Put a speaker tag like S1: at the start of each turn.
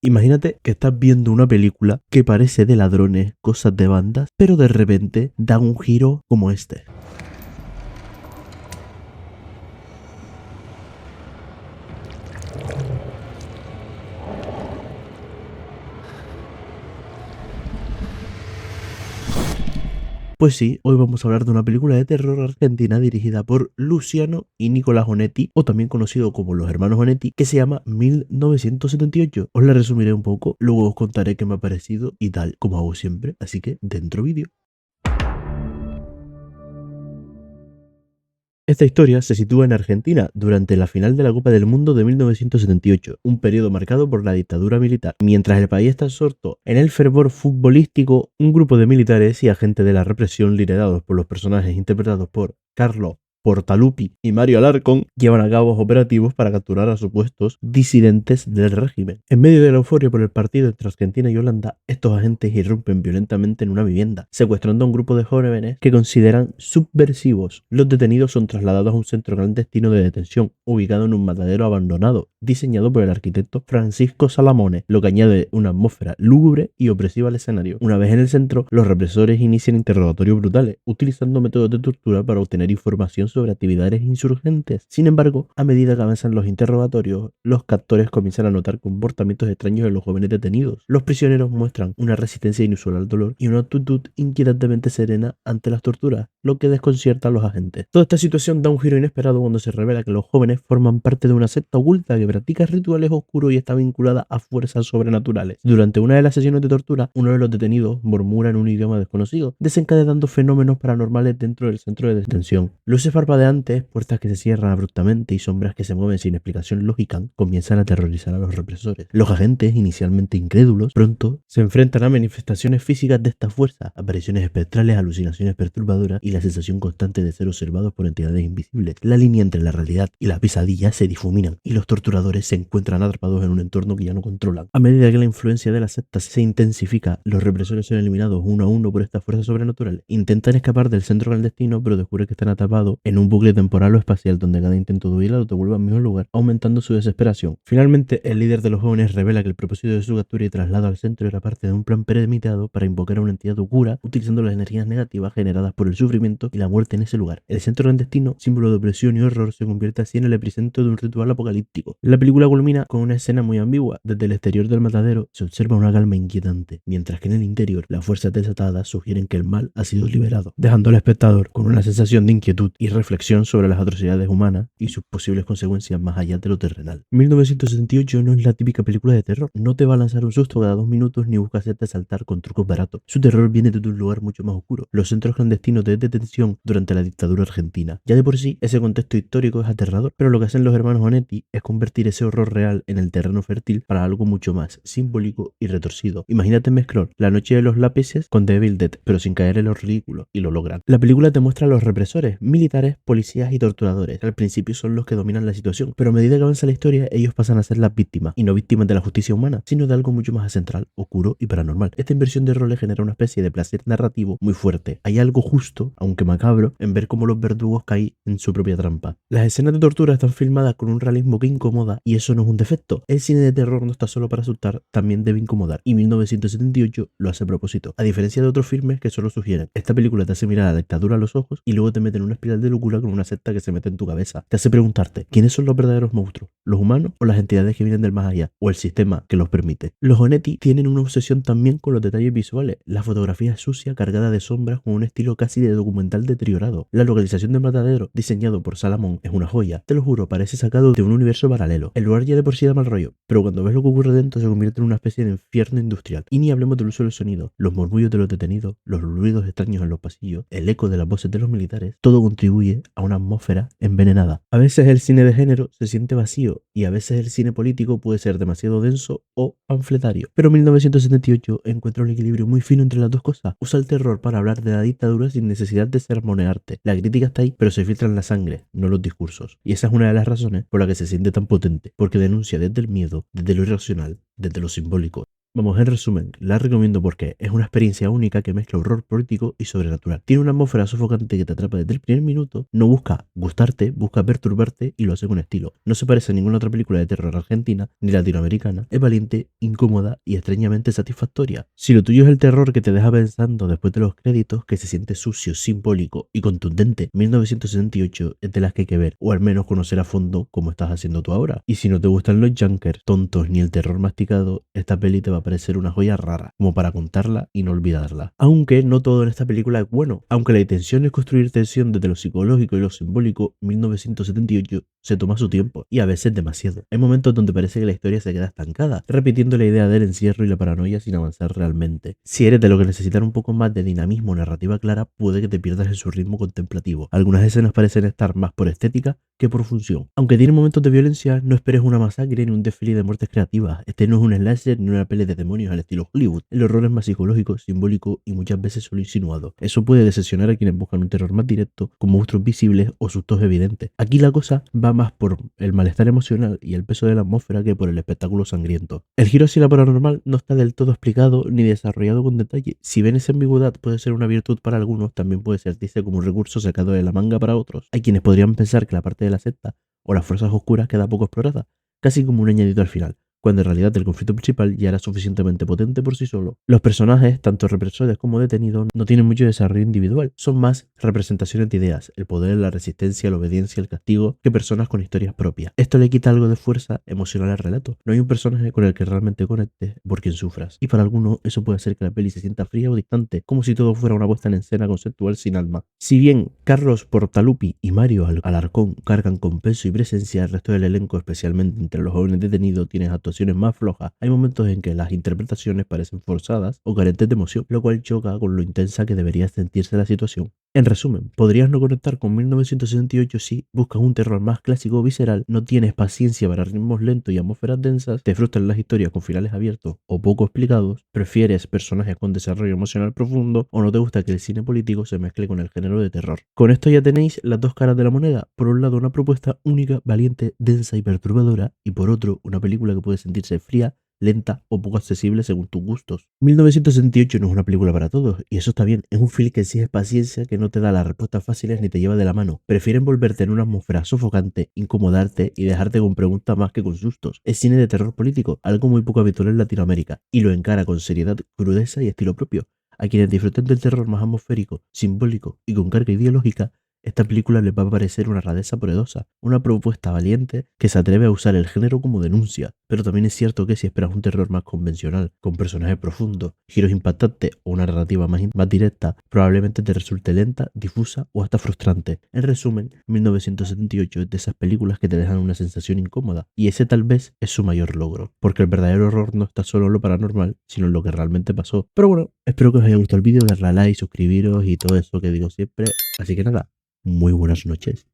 S1: Imagínate que estás viendo una película que parece de ladrones, cosas de bandas, pero de repente da un giro como este. Pues sí, hoy vamos a hablar de una película de terror argentina dirigida por Luciano y Nicolás Onetti, o también conocido como los hermanos Onetti, que se llama 1978. Os la resumiré un poco, luego os contaré qué me ha parecido y tal, como hago siempre, así que dentro vídeo. Esta historia se sitúa en Argentina durante la final de la Copa del Mundo de 1978, un periodo marcado por la dictadura militar. Mientras el país está absorto en el fervor futbolístico, un grupo de militares y agentes de la represión liderados por los personajes interpretados por Carlos Portaluppi y Mario Alarcón llevan a cabo operativos para capturar a supuestos disidentes del régimen. En medio de la euforia por el partido entre Argentina y Holanda, estos agentes irrumpen violentamente en una vivienda, secuestrando a un grupo de jóvenes que consideran subversivos. Los detenidos son trasladados a un centro clandestino de detención, ubicado en un matadero abandonado, diseñado por el arquitecto Francisco Salamone, lo que añade una atmósfera lúgubre y opresiva al escenario. Una vez en el centro, los represores inician interrogatorios brutales, utilizando métodos de tortura para obtener información sobre actividades insurgentes. Sin embargo, a medida que avanzan los interrogatorios, los captores comienzan a notar comportamientos extraños en los jóvenes detenidos. Los prisioneros muestran una resistencia inusual al dolor y una actitud inquietantemente serena ante las torturas, lo que desconcierta a los agentes. Toda esta situación da un giro inesperado cuando se revela que los jóvenes forman parte de una secta oculta que practica rituales oscuros y está vinculada a fuerzas sobrenaturales. Durante una de las sesiones de tortura, uno de los detenidos murmura en un idioma desconocido, desencadenando fenómenos paranormales dentro del centro de detención. Luces parpadeantes, puertas que se cierran abruptamente y sombras que se mueven sin explicación lógica comienzan a aterrorizar a los represores. Los agentes, inicialmente incrédulos, pronto se enfrentan a manifestaciones físicas de esta fuerza, apariciones espectrales, alucinaciones perturbadoras y la sensación constante de ser observados por entidades invisibles. La línea entre la realidad y la pesadilla se difuminan y los torturadores se encuentran atrapados en un entorno que ya no controlan. A medida que la influencia de la secta se intensifica, los represores son eliminados uno a uno por esta fuerza sobrenatural. Intentan escapar del centro clandestino, pero descubren que están atrapados en un bucle temporal o espacial donde cada intento de huir los devuelve al mismo lugar, aumentando su desesperación. Finalmente, el líder de los jóvenes revela que el propósito de su captura y traslado al centro era parte de un plan premeditado para invocar a una entidad oscura, utilizando las energías negativas generadas por el sufrimiento y la muerte en ese lugar. El centro clandestino, símbolo de opresión y horror, se convierte así en el epicentro de un ritual apocalíptico. La película culmina con una escena muy ambigua. Desde el exterior del matadero se observa una calma inquietante, mientras que en el interior las fuerzas desatadas sugieren que el mal ha sido liberado, dejando al espectador con una sensación de inquietud y reflexión sobre las atrocidades humanas y sus posibles consecuencias más allá de lo terrenal. 1978 no es la típica película de terror, no te va a lanzar un susto cada 2 minutos ni busca hacerte saltar con trucos baratos. Su terror viene de un lugar mucho más oscuro, los centros clandestinos de detención durante la dictadura argentina. Ya de por sí, ese contexto histórico es aterrador, pero lo que hacen los hermanos Onetti es convertir ese horror real en el terreno fértil para algo mucho más simbólico y retorcido. Imagínate mezclar La noche de los lápices con The Evil Dead, pero sin caer en los ridículos, y lo logran. La película te muestra a los represores, militares, policías y torturadores. Al principio son los que dominan la situación, pero a medida que avanza la historia, ellos pasan a ser las víctimas, y no víctimas de la justicia humana, sino de algo mucho más central, oscuro y paranormal. Esta inversión de roles genera una especie de placer narrativo muy fuerte. Hay algo justo, aunque macabro, en ver cómo los verdugos caen en su propia trampa. Las escenas de tortura están filmadas con un realismo que incomoda, y eso no es un defecto. El cine de terror no está solo para asustar, también debe incomodar, y 1978 lo hace a propósito. A diferencia de otros filmes que solo sugieren, esta película te hace mirar a la dictadura a los ojos y luego te mete en una espiral de locura con una secta que se mete en tu cabeza. Te hace preguntarte, ¿quiénes son los verdaderos monstruos? ¿Los humanos o las entidades que vienen del más allá? ¿O el sistema que los permite? Los Onetti tienen una obsesión también con los detalles visuales. La fotografía es sucia, cargada de sombras, con un estilo casi de documental deteriorado. La localización del matadero, diseñado por Salamón, es una joya. Te lo juro, parece sacado de un universo paralelo. El lugar ya de por sí da mal rollo, pero cuando ves lo que ocurre dentro se convierte en una especie de infierno industrial. Y ni hablemos del uso del sonido, los murmullos de los detenidos, los ruidos extraños en los pasillos, el eco de las voces de los militares, todo contribuye a una atmósfera envenenada. A veces el cine de género se siente vacío y a veces el cine político puede ser demasiado denso o panfletario. Pero 1978 encuentra un equilibrio muy fino entre las dos cosas. Usa el terror para hablar de la dictadura sin necesidad de sermonearte. La crítica está ahí, pero se filtra en la sangre, no los discursos. Y esa es una de las razones por la que se siente tan potente, porque denuncia desde el miedo, desde lo irracional, desde lo simbólico. Vamos, en resumen, la recomiendo porque es una experiencia única que mezcla horror político y sobrenatural. Tiene una atmósfera sofocante que te atrapa desde el primer minuto, no busca gustarte, busca perturbarte y lo hace con estilo. No se parece a ninguna otra película de terror argentina ni latinoamericana, es valiente, incómoda y extrañamente satisfactoria. Si lo tuyo es el terror que te deja pensando después de los créditos, que se siente sucio, simbólico y contundente, 1978 es de las que hay que ver, o al menos conocer a fondo como estás haciendo tú ahora. Y si no te gustan los junkers, tontos ni el terror masticado, esta peli te va a parecer una joya rara, como para contarla y no olvidarla. Aunque no todo en esta película es bueno, aunque la intención es construir tensión desde lo psicológico y lo simbólico, 1978 se toma su tiempo, y a veces demasiado. Hay momentos donde parece que la historia se queda estancada, repitiendo la idea del encierro y la paranoia sin avanzar realmente. Si eres de lo que necesitan un poco más de dinamismo o narrativa clara, puede que te pierdas en su ritmo contemplativo. Algunas escenas parecen estar más por estética que por función. Aunque tiene momentos de violencia, no esperes una masacre ni un desfile de muertes creativas. Este no es un slasher ni una pelea de demonios al estilo Hollywood. El horror es más psicológico, simbólico y muchas veces solo insinuado. Eso puede decepcionar a quienes buscan un terror más directo, con monstruos visibles o sustos evidentes. Aquí la cosa va más por el malestar emocional y el peso de la atmósfera que por el espectáculo sangriento. El giro hacia la paranormal no está del todo explicado ni desarrollado con detalle. Si bien esa ambigüedad puede ser una virtud para algunos, también puede sentirse como un recurso sacado de la manga para otros. Hay quienes podrían pensar que la parte de la secta o las fuerzas oscuras queda poco explorada, casi como un añadido al final, cuando en realidad el conflicto principal ya era suficientemente potente por sí solo. Los personajes, tanto represores como detenidos, no tienen mucho desarrollo individual, son más representaciones de ideas, el poder, la resistencia, la obediencia, el castigo, que personas con historias propias. Esto le quita algo de fuerza emocional al relato. No hay un personaje con el que realmente conectes por quien sufras, y para algunos eso puede hacer que la peli se sienta fría o distante, como si todo fuera una puesta en escena conceptual sin alma. Si bien Carlos Portalupi y Mario Alarcón cargan con peso y presencia, el resto del elenco, especialmente entre los jóvenes detenidos, tienen actuaciones más flojas. Hay momentos en que las interpretaciones parecen forzadas o carentes de emoción, lo cual choca con lo intensa que debería sentirse la situación. En resumen, podrías no conectar con 1968 si buscas un terror más clásico o visceral, no tienes paciencia para ritmos lentos y atmósferas densas, te frustran las historias con finales abiertos o poco explicados, prefieres personajes con desarrollo emocional profundo o no te gusta que el cine político se mezcle con el género de terror. Con esto ya tenéis las dos caras de la moneda. Por un lado, una propuesta única, valiente, densa y perturbadora, y por otro, una película que puede sentirse fría, lenta o poco accesible según tus gustos. 1968 no es una película para todos, y eso está bien. Es un film que exige paciencia, que no te da las respuestas fáciles ni te lleva de la mano. Prefiere envolverte en una atmósfera sofocante, incomodarte y dejarte con preguntas más que con sustos. Es cine de terror político, algo muy poco habitual en Latinoamérica, y lo encara con seriedad, crudeza y estilo propio. A quienes disfruten del terror más atmosférico, simbólico y con carga ideológica, esta película les va a parecer una rareza poderosa, una propuesta valiente que se atreve a usar el género como denuncia. Pero también es cierto que si esperas un terror más convencional, con personajes profundos, giros impactantes o una narrativa más directa, probablemente te resulte lenta, difusa o hasta frustrante. En resumen, 1978 es de esas películas que te dejan una sensación incómoda, y ese tal vez es su mayor logro, porque el verdadero horror no está solo en lo paranormal, sino en lo que realmente pasó. Pero bueno, espero que os haya gustado el vídeo, darle a like, suscribiros y todo eso que digo siempre. Así que nada, muy buenas noches.